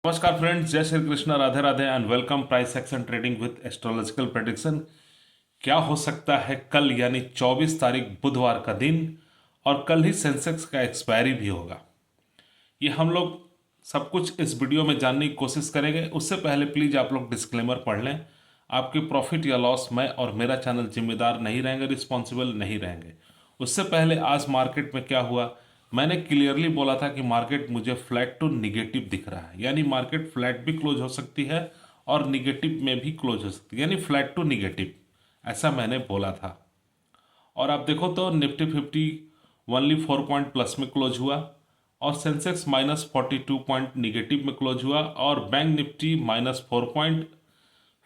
नमस्कार फ्रेंड्स, जय Shri Krishna, Radhe Radhe and welcome price action trading with astrological prediction. क्या हो सकता है कल यानी 24 तारीख बुधवार का दिन, और कल ही सेंसेक्स का एक्सपायरी भी होगा। ये हम लोग सब कुछ इस वीडियो में जानने की कोशिश करेंगे। उससे पहले प्लीज आप लोग डिस्क्लेमर पढ़ लें। आपके प्रॉफिट या लॉस मैं और मेरा चैनल जिम्मेदार नहीं रहेंगे, रिस्पॉन्सिबल नहीं रहेंगे। उससे पहले आज मार्केट में क्या हुआ, मैंने क्लियरली बोला था कि मार्केट मुझे फ्लैट टू निगेटिव दिख रहा है, यानी मार्केट फ्लैट भी क्लोज हो सकती है और निगेटिव में भी क्लोज हो सकती है, यानी फ्लैट टू निगेटिव, ऐसा मैंने बोला था। और आप देखो तो निफ्टी 50 ओनली 4 पॉइंट प्लस में क्लोज हुआ, और सेंसेक्स -42 पॉइंट निगेटिव में क्लोज हुआ, और bank Nifty -4 point,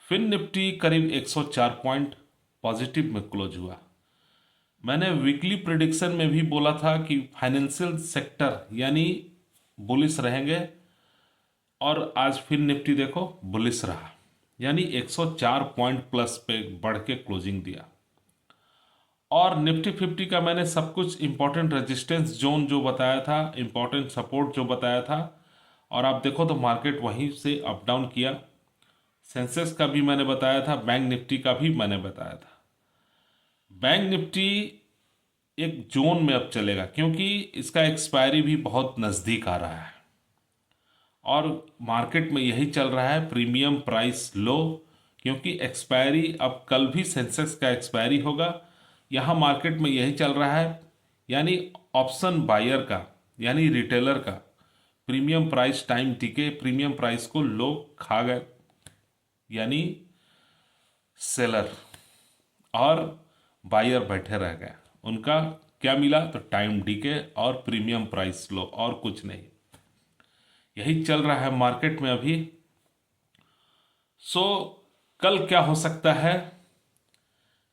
fin Nifty करीब 104 पॉइंट पॉजिटिव में क्लोज हुआ। मैंने वीकली प्रिडिक्शन में भी बोला था कि फाइनेंशियल सेक्टर यानी बुलिश रहेंगे, और आज फिर निफ्टी देखो बुलिश रहा, यानी 104 पॉइंट प्लस पे बढ़ के क्लोजिंग दिया। और निफ्टी 50 का मैंने सब कुछ इंपॉर्टेंट रेजिस्टेंस जोन जो बताया था, इंपॉर्टेंट सपोर्ट जो बताया था, और आप देखो तो मार्केट वहीं से अप डाउन किया। सेंसेक्स का भी मैंने बताया था, बैंक निफ्टी का भी मैंने बताया था। बैंक निफ्टी एक जोन में अब चलेगा क्योंकि इसका एक्सपायरी भी बहुत नज़दीक आ रहा है, और मार्केट में यही चल रहा है, प्रीमियम प्राइस लो, क्योंकि एक्सपायरी अब कल भी सेंसेक्स का एक्सपायरी होगा। यहाँ मार्केट में यही चल रहा है, यानी ऑप्शन बायर का यानी रिटेलर का प्रीमियम प्राइस टाइम टिके, प्रीमियम प्राइस को लोग खा गए, यानी सेलर, और बायर बैठे रह गए। उनका क्या मिला, तो टाइम डीके और प्रीमियम प्राइस लो, और कुछ नहीं। यही चल रहा है मार्केट में अभी। सो कल क्या हो सकता है,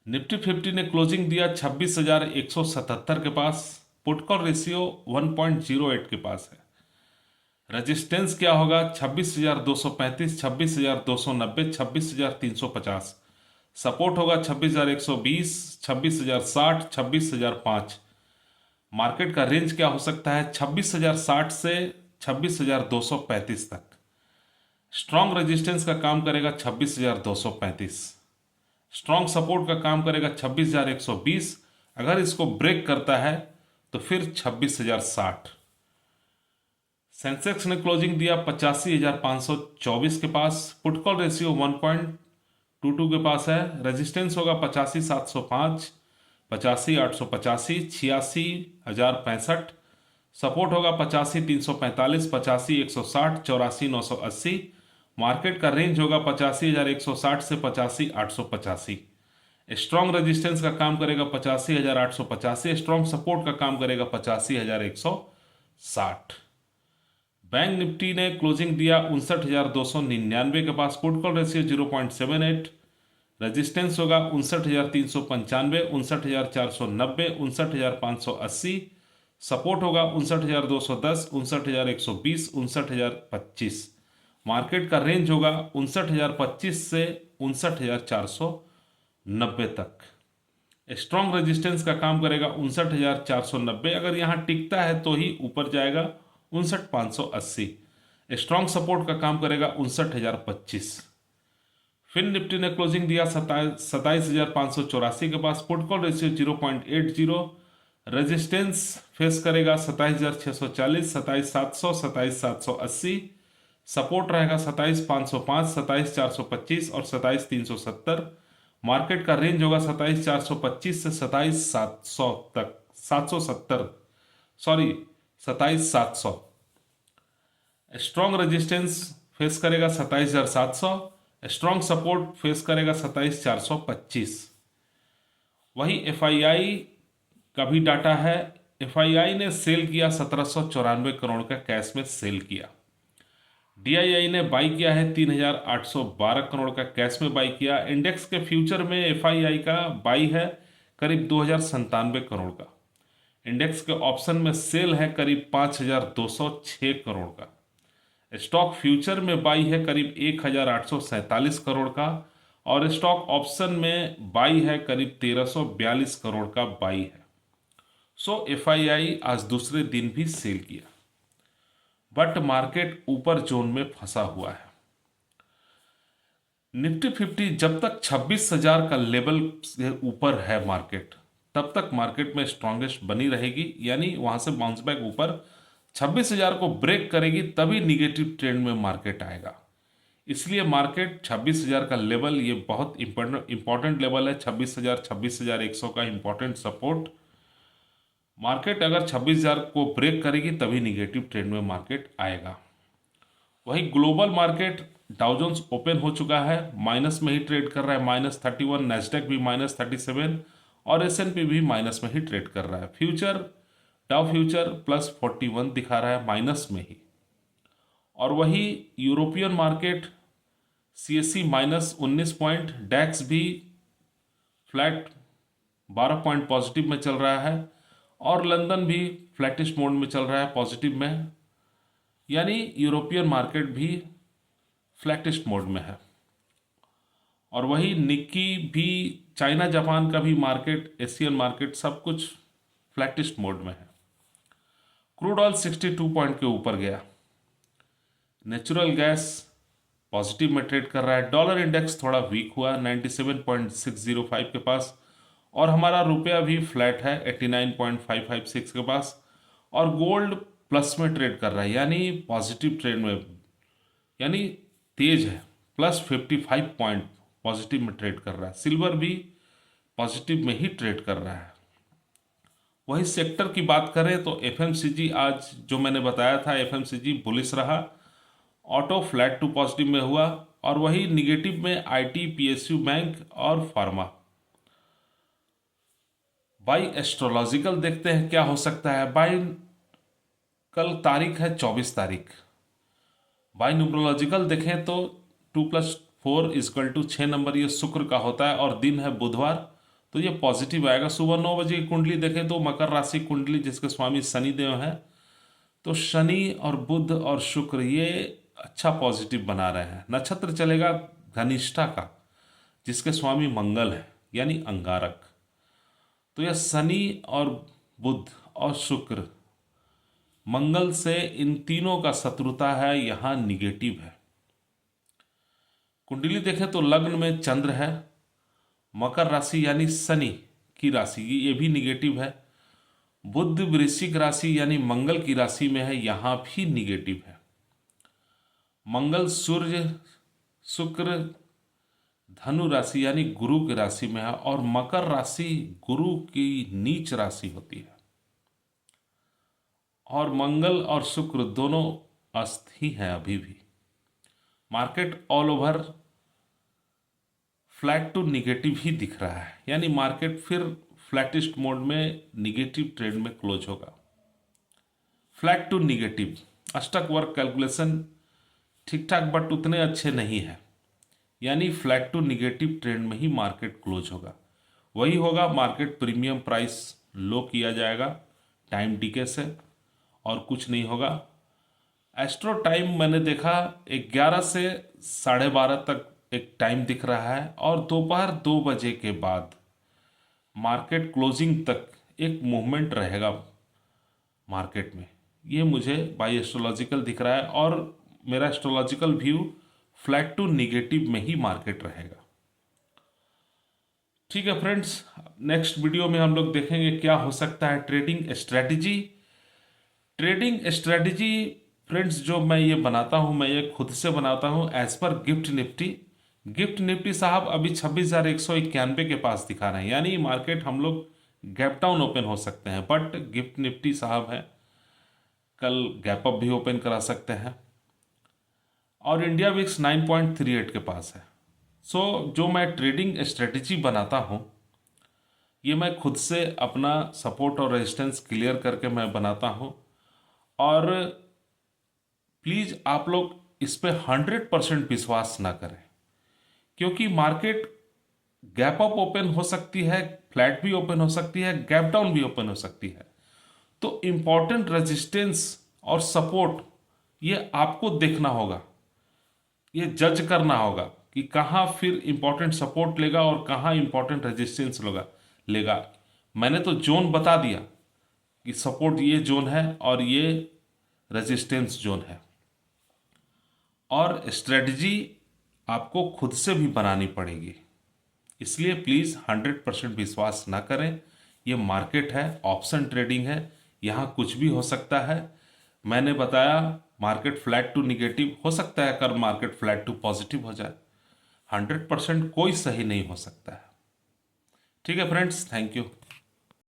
निफ्टी 50 ने क्लोजिंग दिया 26,177 के पास, पुट कॉल रेशियो 1.08 के पास है। रेजिस्टेंस क्या होगा, 26,235, 26,290, 26,350। सपोर्ट होगा 26,120, 26,060, 26,005। मार्केट का रेंज क्या हो सकता है, 26,060 से 26,235 तक। स्ट्रॉन्ग रेजिस्टेंस का काम करेगा 26,235, स्ट्रॉन्ग सपोर्ट का काम करेगा 26,120। अगर इसको ब्रेक करता है तो फिर 26,060। सेंसेक्स ने क्लोजिंग दिया 85,524 के पास, पुट कॉल रेशियो 1.22 के पास है। रेजिस्टेंस होगा 85,705, 85,885, 86,065। सपोर्ट होगा 85,345, 85,160, 84,980। मार्केट का रेंज होगा 85,160 से 85,885। स्ट्रॉन्ग रेजिस्टेंस का काम करेगा 85,885, स्ट्रॉन्ग सपोर्ट का काम करेगा 85,160। बैंक निफ्टी ने क्लोजिंग दिया 59,299 के पास, पुट कॉल रेशियो 0.78। रेजिस्टेंस होगा 59,395, 59,490, 59,580। सपोर्ट होगा 59,210, 59,120, 59,025। मार्केट का रेंज होगा 59,025 से 59,490 तक। स्ट्रॉन्ग रेजिस्टेंस का काम करेगा 59,490, अगर यहाँ टिकता है तो ही ऊपर जाएगा 59,580। स्ट्रॉन्ग सपोर्ट का काम करेगा 59,025। फिन निफ्टी ने क्लोजिंग दिया 27,584 के पास, put call ratio 0.80। Resistance face करेगा 27,640, 27,700, 27,780। सपोर्ट रहेगा 27,505, 27,425 और 27,370। मार्केट का रेंज होगा 27,425 से 27,700 तक, 770, सॉरी 27,700। स्ट्रॉन्ग रेजिस्टेंस फेस करेगा 27,700, स्ट्रॉन्ग सपोर्ट फेस करेगा 27,425। वही एफआईआई का भी डाटा है। एफआईआई ने सेल किया 1794 करोड़ का कैश में सेल किया। डीआईआई ने बाई किया है 3,812 करोड़ का कैश में बाई किया। इंडेक्स के फ्यूचर में एफआईआई का बाई है करीब 2,097 करोड़ का। इंडेक्स के ऑप्शन में सेल है करीब 5,206 करोड़ का। स्टॉक फ्यूचर में बाई है करीब 1,847 करोड़ का, और स्टॉक ऑप्शन में बाई है करीब 1,342 करोड़ का बाई है। सो एफआईआई आज दूसरे दिन भी सेल किया। बट मार्केट ऊपर जोन में फंसा हुआ है। निफ्टी 50 जब तक 26,000 का लेवल से ऊपर है मार्केट, तब तक मार्केट में स्ट्रांगेस्ट बनी रहेगी, यानी वहां से बाउंस बैक ऊपर 26,000 को ब्रेक करेगी तभी निगेटिव ट्रेंड में मार्केट आएगा। इसलिए मार्केट 26,000 का लेवल ये बहुत इंपॉर्टेंट लेवल है। 26,000 26,100 का इंपॉर्टेंट सपोर्ट। मार्केट अगर 26,000 को ब्रेक करेगी तभी निगेटिव ट्रेंड में मार्केट आएगा। वही global market Dow Jones open हो चुका है, माइनस में ही ट्रेड कर रहा है, -31। नैस्डैक भी -37 और S&P भी माइनस में ही ट्रेड कर रहा है। फ्यूचर डाउ फ्यूचर +41 दिखा रहा है, माइनस में ही। और वही यूरोपियन मार्केट CSE -19 पॉइंट, डैक्स भी फ्लैट 12 पॉइंट पॉजिटिव में चल रहा है और लंदन भी फ्लैटिश मोड में चल रहा है, पॉजिटिव में, यानी यूरोपियन मार्केट भी फ्लैटिश मोड में है। और वही निक्की भी, चाइना जापान का भी मार्केट, एशियन मार्केट, सब कुछ फ्लैटिश मोड में है। क्रूड ऑयल 62 पॉइंट के ऊपर गया। नेचुरल गैस पॉजिटिव में ट्रेड कर रहा है। डॉलर इंडेक्स थोड़ा वीक हुआ 97.605 के पास, और हमारा रुपया भी फ्लैट है 89.556 के पास। और गोल्ड प्लस में ट्रेड कर रहा है, यानी पॉजिटिव ट्रेड में, यानी तेज है, +55 पॉइंट पॉजिटिव में ट्रेड कर रहा है। सिल्वर भी पॉजिटिव में ही ट्रेड कर रहा है। वही सेक्टर की बात करें तो FMCG, आज जो मैंने बताया था FMCG बुलिश रहा। ऑटो फ्लैट टू पॉजिटिव में हुआ। और वही निगेटिव में IT, PSU बैंक और फार्मा। बाई एस्ट्रोलॉजिकल देखते हैं क्या हो सकता है। बाई कल तारीख है 24 तारीख। बाई न्यूमरोलॉजिकल देखें तो 2 + 4 = 6 नंबर, ये शुक्र का होता है और दिन है बुधवार, तो ये पॉजिटिव आएगा। सुबह 9 बजे की कुंडली देखें तो मकर राशि कुंडली, जिसके स्वामी शनिदेव हैं, तो शनि और बुध और शुक्र ये अच्छा पॉजिटिव बना रहे हैं। नक्षत्र चलेगा धनिष्ठा का, जिसके स्वामी मंगल है, यानी अंगारक। तो यह शनि और बुध और शुक्र, मंगल से इन तीनों का शत्रुता है, यहां निगेटिव है। कुंडली देखें तो लग्न में चंद्र है, मकर राशि यानी शनि की राशि, ये भी निगेटिव है। बुध वृश्चिक राशि यानी मंगल की राशि में है, यहां भी निगेटिव है। मंगल सूर्य शुक्र धनु राशि यानी गुरु की राशि में है, और मकर राशि गुरु की नीच राशि होती है। और मंगल और शुक्र दोनों अस्थि हैं अभी भी। Market all over flat to negative ही दिख रहा है, यानी मार्केट फिर फ्लैटिस्ट मोड में निगेटिव ट्रेंड में क्लोज होगा। फ्लैट टू निगेटिव अष्टक वर्क कैलकुलेशन ठीक ठाक बट उतने अच्छे नहीं है, यानी फ्लैट टू निगेटिव ट्रेंड में ही मार्केट क्लोज होगा। वही होगा, मार्केट प्रीमियम प्राइस लो किया जाएगा टाइम डीके से, और कुछ नहीं होगा। एस्ट्रो टाइम मैंने देखा 11 से 12:30 तक एक टाइम दिख रहा है, और दोपहर 2 बजे के बाद मार्केट क्लोजिंग तक एक मूवमेंट रहेगा मार्केट में। ये मुझे बाई एस्ट्रोलॉजिकल दिख रहा है, और मेरा astrological view flat to negative में ही मार्केट रहेगा। ठीक है फ्रेंड्स, नेक्स्ट वीडियो में हम लोग देखेंगे क्या हो सकता है trading strategy. Trading strategy friends जो मैं ये बनाता हूँ, मैं ये खुद से बनाता हूँ as per gift Nifty. Gift Nifty साहब अभी 26,191 के पास दिखा रहे हैं, यानी मार्केट हम लोग गैप डाउन ओपन हो सकते हैं, बट गिफ्ट निफ्टी साहब है कल गैप अप भी ओपन करा सकते हैं। और इंडिया विक्स 9.38 के पास है। सो जो मैं ट्रेडिंग स्ट्रेटेजी बनाता हूँ, ये मैं खुद से अपना सपोर्ट और रेजिस्टेंस क्लियर करके मैं बनाता हूँ। और प्लीज़ आप लोग इस पे 100% विश्वास ना करें, क्योंकि मार्केट गैप अप ओपन हो सकती है, फ्लैट भी ओपन हो सकती है, गैप डाउन भी ओपन हो सकती है। तो इम्पॉर्टेंट रेजिस्टेंस और सपोर्ट ये आपको देखना होगा, ये जज करना होगा कि कहाँ फिर इंपॉर्टेंट सपोर्ट लेगा और कहाँ इंपॉर्टेंट रेजिस्टेंस लेगा। मैंने तो जोन बता दिया कि सपोर्ट ये जोन है और ये रेजिस्टेंस जोन है। और स्ट्रेटजी आपको खुद से भी बनानी पड़ेगी, इसलिए प्लीज़ 100% विश्वास ना करें। ये मार्केट है, ऑप्शन ट्रेडिंग है, यहाँ कुछ भी हो सकता है। मैंने बताया मार्केट फ्लैट टू निगेटिव हो सकता है, कल मार्केट फ्लैट टू पॉजिटिव हो जाए। 100% कोई सही नहीं हो सकता है। ठीक है फ्रेंड्स, थैंक यू।